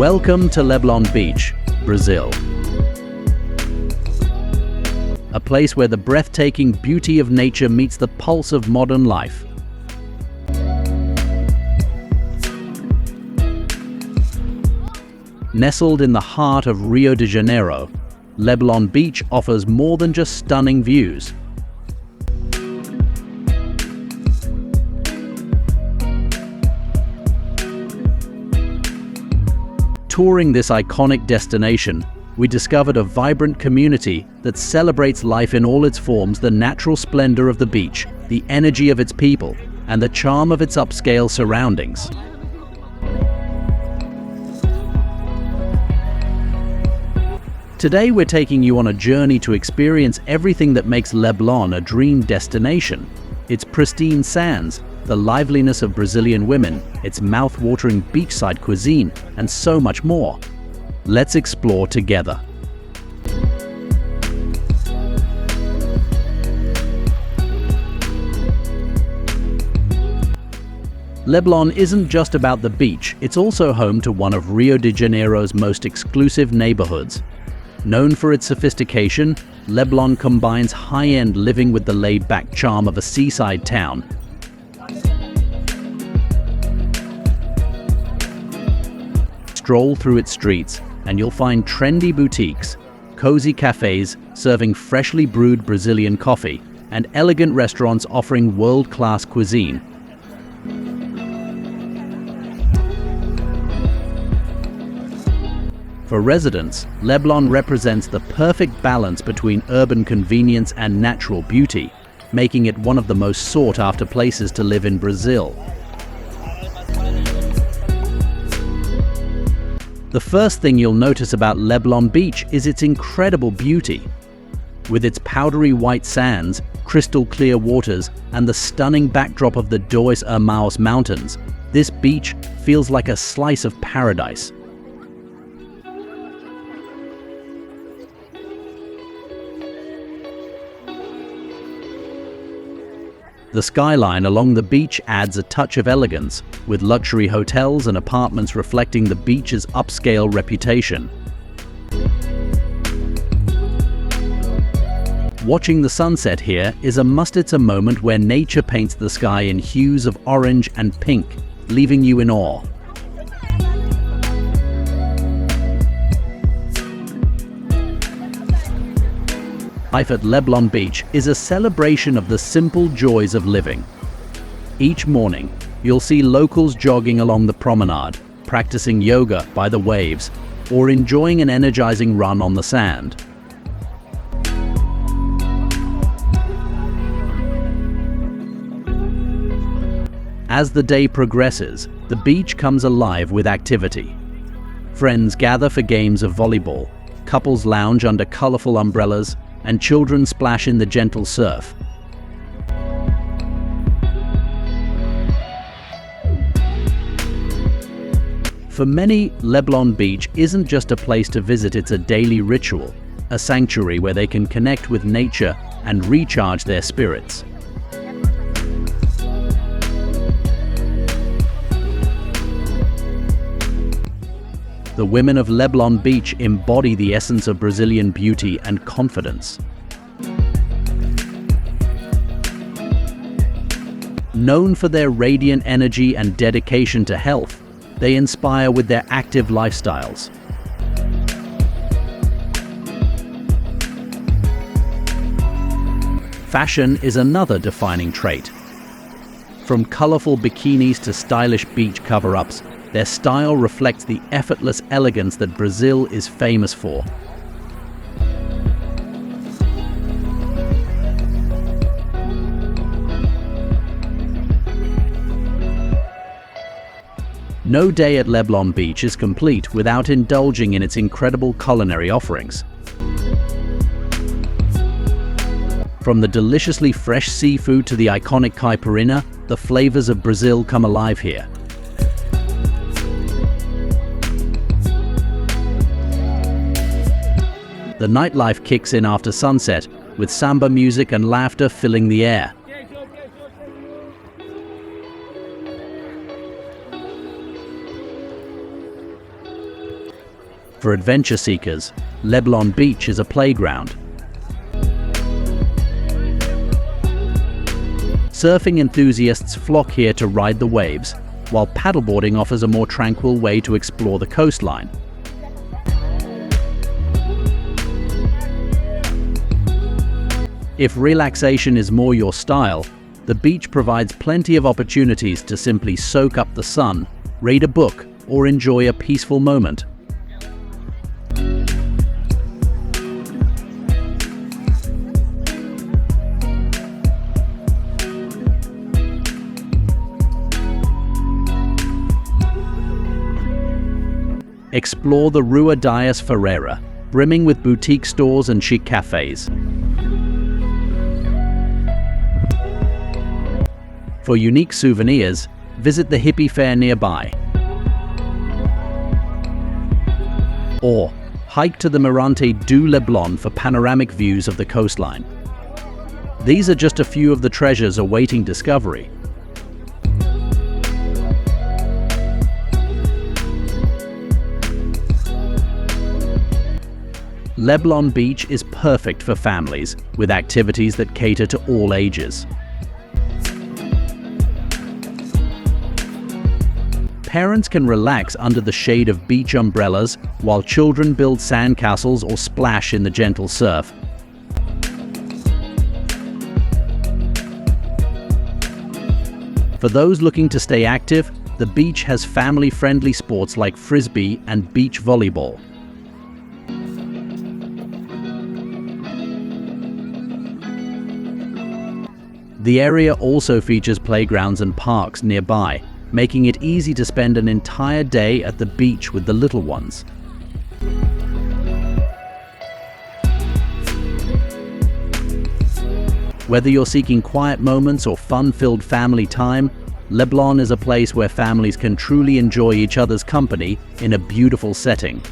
Welcome to Leblon Beach, Brazil. A place where the breathtaking beauty of nature meets the pulse of modern life. Nestled in the heart of Rio de Janeiro, Leblon Beach offers more than just stunning views. Touring this iconic destination, we discovered a vibrant community that celebrates life in all its forms, the natural splendor of the beach, the energy of its people, and the charm of its upscale surroundings. Today we're taking you on a journey to experience everything that makes Leblon a dream destination. Its pristine sands, the liveliness of Brazilian women, its mouth-watering beachside cuisine, and so much more. Let's explore together. Leblon isn't just about the beach, it's also home to one of Rio de Janeiro's most exclusive neighborhoods. Known for its sophistication, Leblon combines high-end living with the laid-back charm of a seaside town. Stroll through its streets, and you'll find trendy boutiques, cozy cafes serving freshly brewed Brazilian coffee, and elegant restaurants offering world-class cuisine. For residents, Leblon represents the perfect balance between urban convenience and natural beauty, making it one of the most sought-after places to live in Brazil. The first thing you'll notice about Leblon Beach is its incredible beauty. With its powdery white sands, crystal clear waters, and the stunning backdrop of the Dois Irmãos Mountains, this beach feels like a slice of paradise. The skyline along the beach adds a touch of elegance, with luxury hotels and apartments reflecting the beach's upscale reputation. Watching the sunset here is a must. It's a moment where nature paints the sky in hues of orange and pink, leaving you in awe. Life at Leblon Beach is a celebration of the simple joys of living. Each morning, you'll see locals jogging along the promenade, practicing yoga by the waves, or enjoying an energizing run on the sand. As the day progresses, the beach comes alive with activity. Friends gather for games of volleyball, couples lounge under colorful umbrellas, and children splash in the gentle surf. For many, Leblon Beach isn't just a place to visit, it's a daily ritual, a sanctuary where they can connect with nature and recharge their spirits. The women of Leblon Beach embody the essence of Brazilian beauty and confidence. Known for their radiant energy and dedication to health, they inspire with their active lifestyles. Fashion is another defining trait. From colorful bikinis to stylish beach cover-ups, their style reflects the effortless elegance that Brazil is famous for. No day at Leblon Beach is complete without indulging in its incredible culinary offerings. From the deliciously fresh seafood to the iconic caipirinha, the flavors of Brazil come alive here. The nightlife kicks in after sunset, with samba music and laughter filling the air. For adventure seekers, Leblon Beach is a playground. Surfing enthusiasts flock here to ride the waves, while paddleboarding offers a more tranquil way to explore the coastline. If relaxation is more your style, the beach provides plenty of opportunities to simply soak up the sun, read a book, or enjoy a peaceful moment. Explore the Rua das Ferreira, brimming with boutique stores and chic cafes. For unique souvenirs, visit the hippie fair nearby. Or hike to the Mirante du Leblon for panoramic views of the coastline. These are just a few of the treasures awaiting discovery. Leblon Beach is perfect for families, with activities that cater to all ages. Parents can relax under the shade of beach umbrellas, while children build sandcastles or splash in the gentle surf. For those looking to stay active, the beach has family-friendly sports like frisbee and beach volleyball. The area also features playgrounds and parks nearby, making it easy to spend an entire day at the beach with the little ones. Whether you're seeking quiet moments or fun-filled family time, Leblon is a place where families can truly enjoy each other's company in a beautiful setting.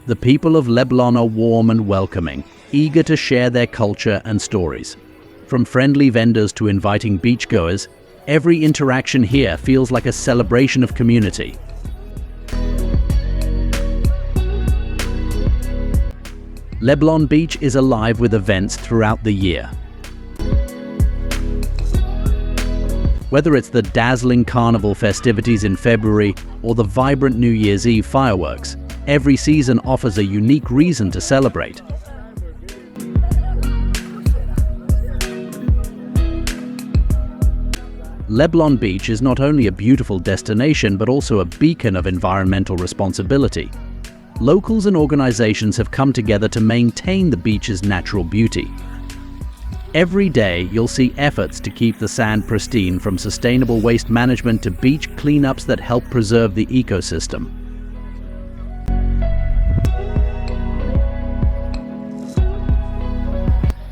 The people of Leblon are warm and welcoming, eager to share their culture and stories. From friendly vendors to inviting beachgoers, every interaction here feels like a celebration of community. Leblon Beach is alive with events throughout the year. Whether it's the dazzling carnival festivities in February or the vibrant New Year's Eve fireworks, every season offers a unique reason to celebrate. Leblon Beach is not only a beautiful destination but also a beacon of environmental responsibility. Locals and organizations have come together to maintain the beach's natural beauty. Every day you'll see efforts to keep the sand pristine, from sustainable waste management to beach cleanups that help preserve the ecosystem.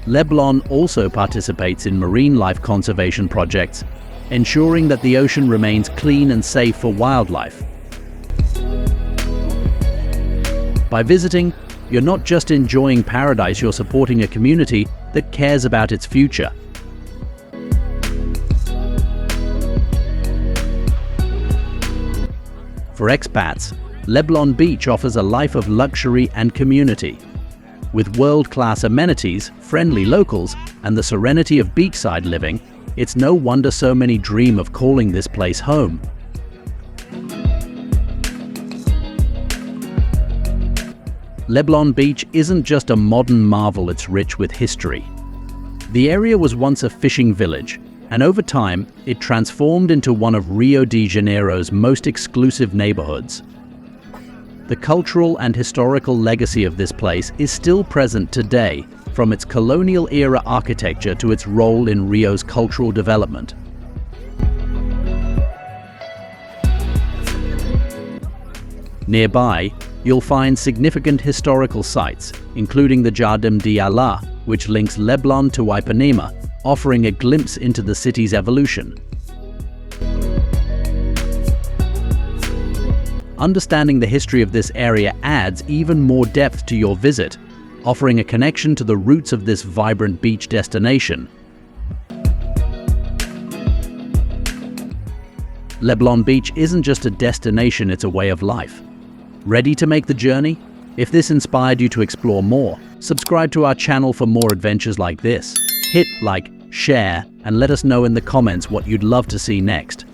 Leblon also participates in marine life conservation projects, ensuring that the ocean remains clean and safe for wildlife. By visiting, you're not just enjoying paradise, you're supporting a community that cares about its future. For expats, Leblon Beach offers a life of luxury and community. With world-class amenities, friendly locals, and the serenity of beachside living, it's no wonder so many dream of calling this place home. Leblon Beach isn't just a modern marvel, it's rich with history. The area was once a fishing village, and over time, it transformed into one of Rio de Janeiro's most exclusive neighborhoods. The cultural and historical legacy of this place is still present today, from its colonial-era architecture to its role in Rio's cultural development. Nearby, you'll find significant historical sites, including the Jardim de Allah, which links Leblon to Ipanema, offering a glimpse into the city's evolution. Understanding the history of this area adds even more depth to your visit, offering a connection to the roots of this vibrant beach destination. Leblon Beach isn't just a destination, it's a way of life. Ready to make the journey? If this inspired you to explore more, subscribe to our channel for more adventures like this. Hit like, share, and let us know in the comments what you'd love to see next.